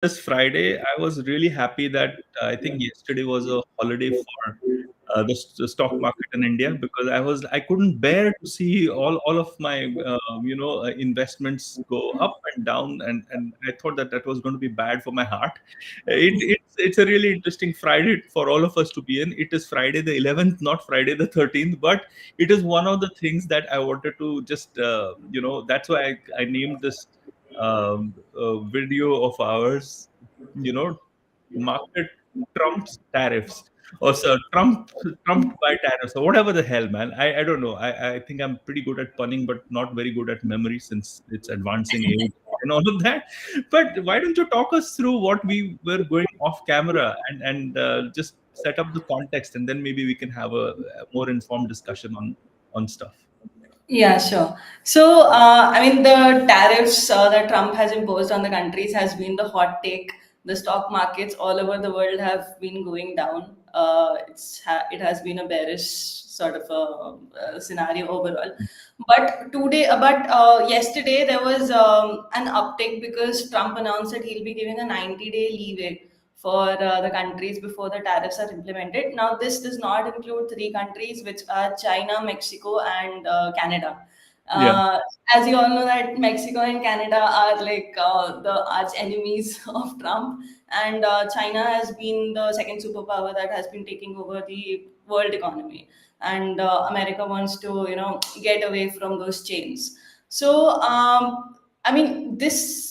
this Friday, I was really happy that I think yesterday was a holiday for the stock market in India, because I couldn't bear to see all of my investments go up and down, and I thought that that was going to be bad for my heart. It's a really interesting Friday for all of us to be in. It is Friday the 11th, not Friday the 13th, but it is one of the things that I wanted to just that's why I named this video of ours, you know, market trumps tariffs, or so trumped by tariffs, or whatever the hell, man. I don't know. I think I'm pretty good at punning, but not very good at memory since it's advancing age and all of that. But why don't you talk us through what we were going off camera, and just set up the context, and then maybe we can have a more informed discussion on stuff. Yeah, sure. So, I mean, the tariffs that Trump has imposed on the countries has been the hot take. The stock markets all over the world have been going down. It has been a bearish sort of a scenario overall. But yesterday there was an uptick because Trump announced that he'll be giving a 90-day leeway for the countries before the tariffs are implemented. Now, this does not include three countries, which are China, Mexico, and Canada. Yeah. Uh, as you all know, that Mexico and Canada are like the arch enemies of Trump, and China has been the second superpower that has been taking over the world economy, and America wants to, get away from those chains. So, I mean, this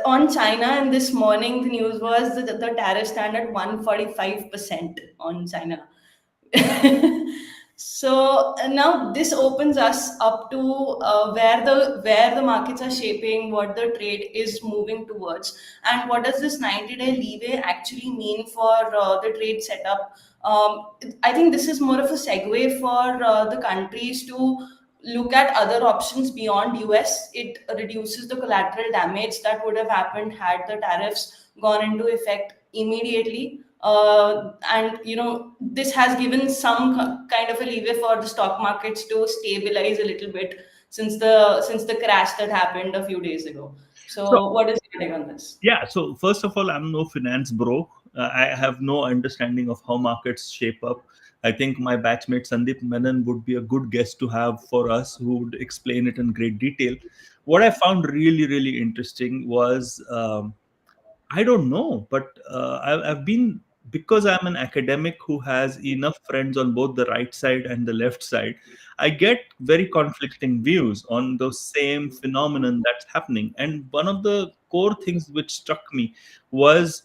on China, and this morning the news was that the tariff stand at 145% on China. So now this opens us up to where the markets are shaping, what the trade is moving towards, and what does this 90-day leeway actually mean for the trade setup. I think this is more of a segue for the countries to look at other options beyond US. It reduces the collateral damage that would have happened had the tariffs gone into effect immediately. And this has given some kind of a leeway for the stock markets to stabilize a little bit since the crash that happened a few days ago. So So what is your take on this? yeah, so first of all, I'm no finance bro. I have no understanding of how markets shape up. I think my batchmate Sandeep Menon would be a good guest to have for us, who would explain it in great detail. What I found really, really interesting was, I don't know, but I've been, because I'm an academic who has enough friends on both the right side and the left side. I get very conflicting views on the same phenomenon that's happening. And one of the core things which struck me was,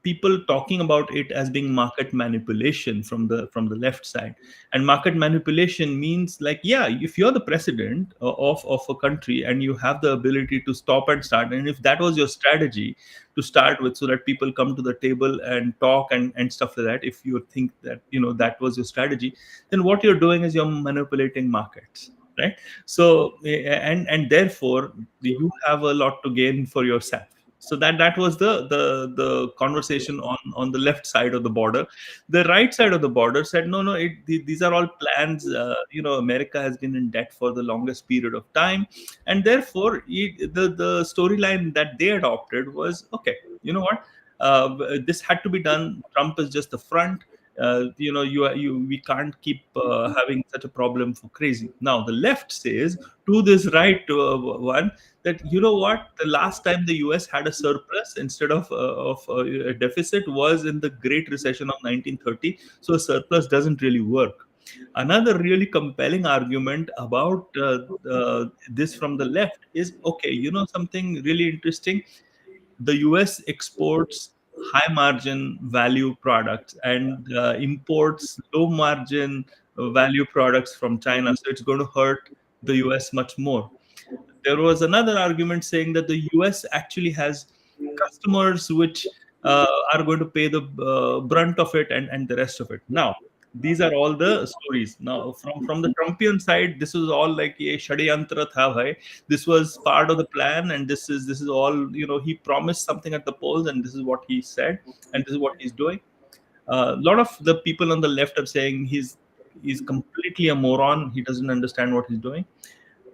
people talking about it as being market manipulation from the left side. And market manipulation means, like, yeah, if you're the president of a country and you have the ability to stop and start, and if that was your strategy to start with, so that people come to the table and talk and stuff like that, if you think that that was your strategy, then what you're doing is you're manipulating markets, right? So and therefore you have a lot to gain for yourself. So that was the conversation on the left side of the border. The right side of the border said, no, no, these are all plans. America has been in debt for the longest period of time, and therefore the storyline that they adopted was, okay, you know what, this had to be done. Trump is just the front. We can't keep having such a problem for crazy. Now the left says to this right one, that, you know what, the last time the US had a surplus instead of a deficit was in the Great Recession of 1930. So a surplus doesn't really work. Another really compelling argument about this from the left is, okay, something really interesting. The US exports high margin value products and imports low margin value products from China. So it's going to hurt the US much more. There was another argument saying that the US actually has customers which are going to pay the brunt of it, and the rest of it. Now, these are all the stories. Now, from the Trumpian side, this was all like a shadyantra tha bhai. This was part of the plan, and this is all, he promised something at the polls, and this is what he said, and this is what he's doing. A lot of the people on the left are saying he's completely a moron. He doesn't understand what he's doing.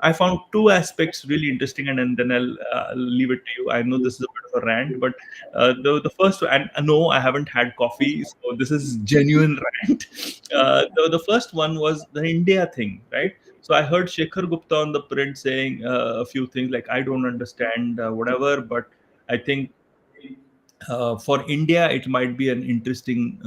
I found two aspects really interesting, and then I'll leave it to you. I know this is a bit of a rant, but the first, and no, I haven't had coffee, so this is genuine rant. The first one was the India thing, right? So I heard Shekhar Gupta on the print saying a few things like, I don't understand whatever, but I think for India, it might be an interesting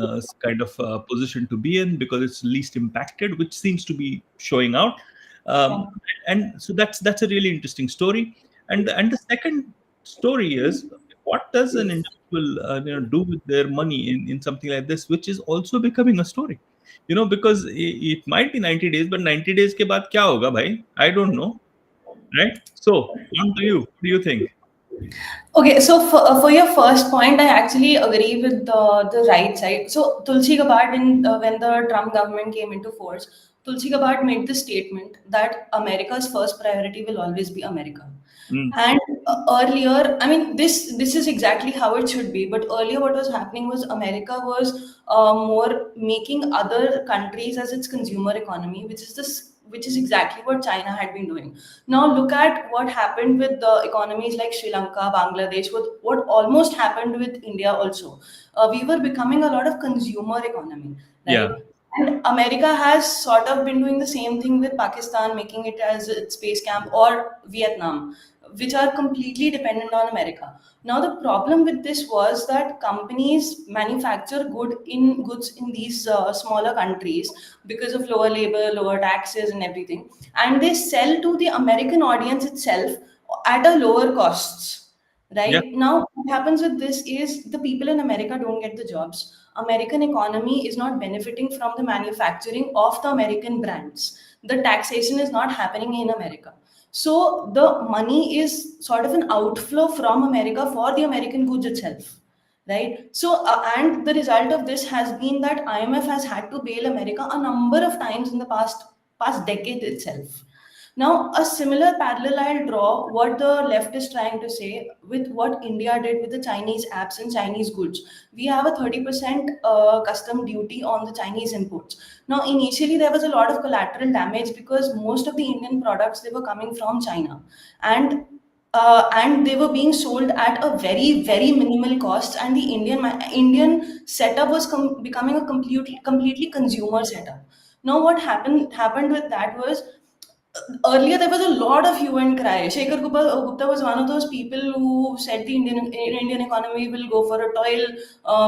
kind of position to be in because it's least impacted, which seems to be showing out. Um, and so that's a really interesting story. And the second story is, what does an individual do with their money in something like this, which is also becoming a story. Because it might be 90 days, but 90 days ke baad kya hoga, bhai? I don't know, right? So, on to you. What do you think? Okay, so for your first point, I actually agree with the right side. So Tulsi Gabbard, when the Trump government came into force, Tulsi Gabbard made the statement that America's first priority will always be America. Mm, And earlier, I mean, this is exactly how it should be. But earlier, what was happening was America was more making other countries as its consumer economy, which is exactly what China had been doing. Now look at what happened with the economies like Sri Lanka, Bangladesh, what almost happened with India also. We were becoming a lot of consumer economy, yeah. right? And America has sort of been doing the same thing with Pakistan, making it as its base camp, or Vietnam, which are completely dependent on America. Now the problem with this was that companies manufacture goods in these smaller countries because of lower labor, lower taxes, and everything, and they sell to the American audience itself at a lower costs. Yeah. Right now, what happens with this is the people in America don't get the jobs. American economy is not benefiting from the manufacturing of the American brands. The taxation is not happening in America. So the money is sort of an outflow from America for the American goods itself, right? So and the result of this has been that IMF has had to bail America a number of times in the past decade itself. Now, a similar parallel I'll draw what the left is trying to say with what India did with the Chinese apps and Chinese goods. We have a 30% custom duty on the Chinese imports. Now, initially there was a lot of collateral damage because most of the Indian products they were coming from China, and they were being sold at a very minimal cost, and the Indian setup was becoming a completely consumer setup. Now, what happened with that was earlier there was a lot of hue and cry. Shekhar Gupta was one of those people who said the Indian economy will go for a toil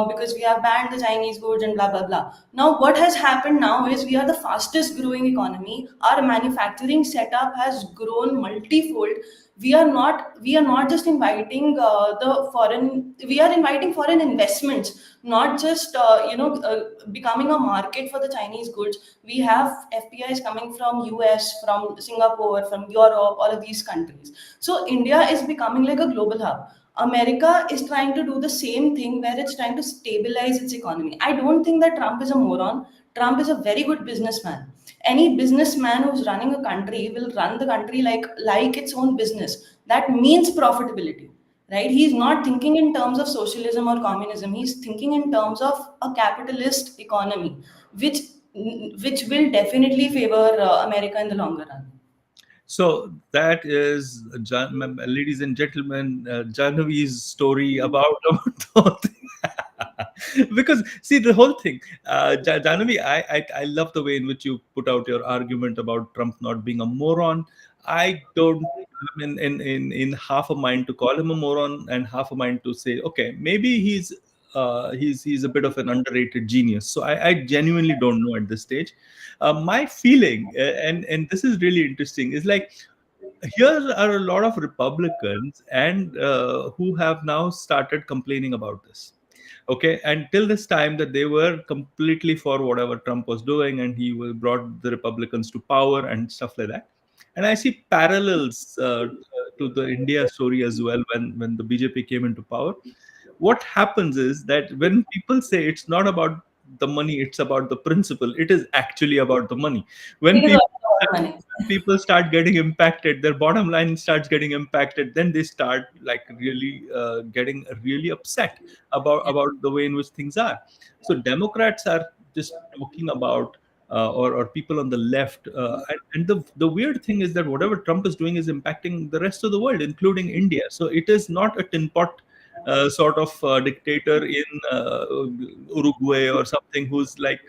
because we have banned the Chinese goods and blah blah blah. Now what has happened now is we are the fastest growing economy. Our manufacturing setup has grown multifold. We are not just inviting the foreign. We are inviting foreign investments, not just becoming a market for the Chinese goods. We have FPIs coming from US, from Singapore, from Europe, all of these countries. So India is becoming like a global hub. America is trying to do the same thing where it's trying to stabilize its economy. I don't think that Trump is a moron. Trump is a very good businessman. Any businessman who's running a country will run the country like its own business. That means profitability, right? He's not thinking in terms of socialism or communism. He's thinking in terms of a capitalist economy, which which will definitely favor America in the longer run. So that is, ladies and gentlemen, Jahnavi's story about the whole thing. Because see the whole thing, Jahnavi, I love the way in which you put out your argument about Trump not being a moron. I don't. I'm in half a mind to call him a moron and half a mind to say, okay, maybe he's a bit of an underrated genius. So I genuinely don't know at this stage. My feeling, and this is really interesting, is like here are a lot of Republicans and who have now started complaining about this. Okay, and till this time that they were completely for whatever Trump was doing, and brought the Republicans to power and stuff like that. And I see parallels to the India story as well when the BJP came into power. What happens is that when people say it's not about the money, it's about the principle, it is actually about the money. when It is people also about money. when people start getting impacted, their bottom line starts getting impacted, then they start like really getting really upset about the way in which things are. So Democrats are just talking about or people on the left. And the weird thing is that whatever Trump is doing is impacting the rest of the world, including India. So it is not a tin pot sort of dictator in Uruguay or something who's like,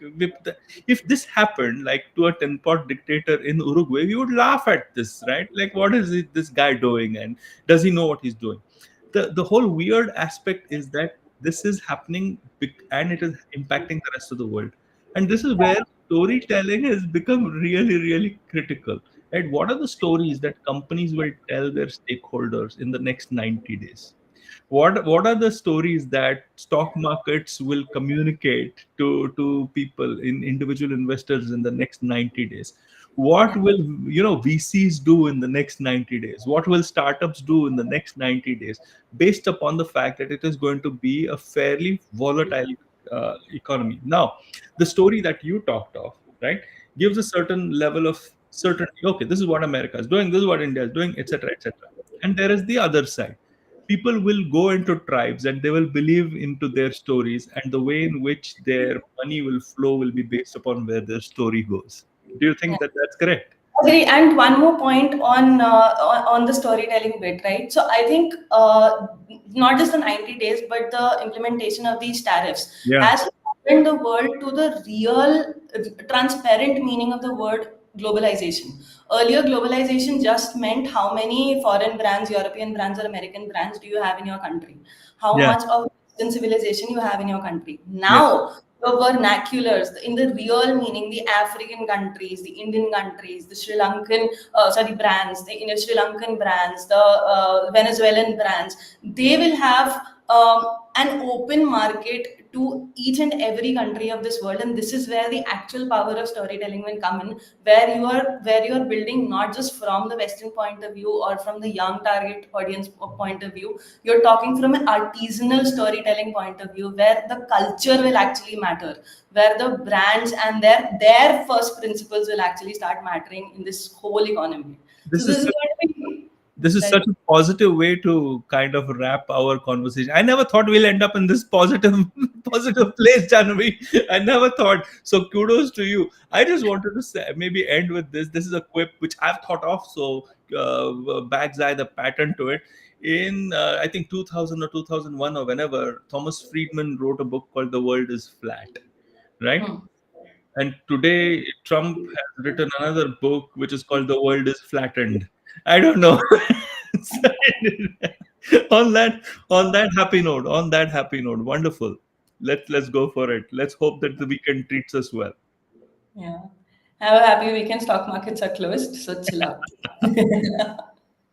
if this happened like to a tin pot dictator in Uruguay, we would laugh at this, right? Like, what is this guy doing, and does he know what he's doing? The whole weird aspect is that this is happening and it is impacting the rest of the world, and this is where storytelling has become really, really critical. Right? What are the stories that companies will tell their stakeholders in the next 90 days? What are the stories that stock markets will communicate to people, in individual investors, in the next 90 days? What Yeah. will, VCs do in the next 90 days? What will startups do in the next 90 days, based upon the fact that it is going to be a fairly volatile economy? Now, the story that you talked of, right, gives a certain level of certainty. Okay, this is what America is doing, this is what India is doing, etc., etc. And there is the other side. People will go into tribes and they will believe into their stories, and the way in which their money will flow will be based upon where their story goes. Do you think that that's correct? Agree. And one more point on the storytelling bit, right? So I think not just the 90 days, but the implementation of these tariffs Yeah. has opened the world to the real, transparent meaning of the word globalization. Earlier, globalization just meant how many foreign brands, European brands, or American brands do you have in your country? How Yeah. much of Western civilization you have in your country? Yeah. Now, the vernaculars, in the real meaning, the African countries, the Indian countries, the Sri Lankan, brands, the Sri Lankan brands, the Venezuelan brands, they will have an open market to each and every country of this world. And this is where the actual power of storytelling will come in, where you are building not just from the Western point of view or from the young target audience point of view. You're talking from an artisanal storytelling point of view, where the culture will actually matter, where the brands and their first principles will actually start mattering in this whole economy. So This this is is going to be this is like, such a positive way to kind of wrap our conversation. I never thought we'll end up in this positive positive place, Janvi. I never thought. So kudos to you. I just wanted to say, maybe end with this. This is a quip which I've thought of. So Bag's Eye, the pattern to it. In I think 2000 or 2001 or whenever, Thomas Friedman wrote a book called "The World Is Flat," right? hmm, And today, Trump has written another book which is called "The World Is Flattened." I don't know. on that on that happy note, wonderful. Let's go for it. Let's hope that the weekend treats us well. yeah. Have a happy weekend. Stock markets are closed, so chill out.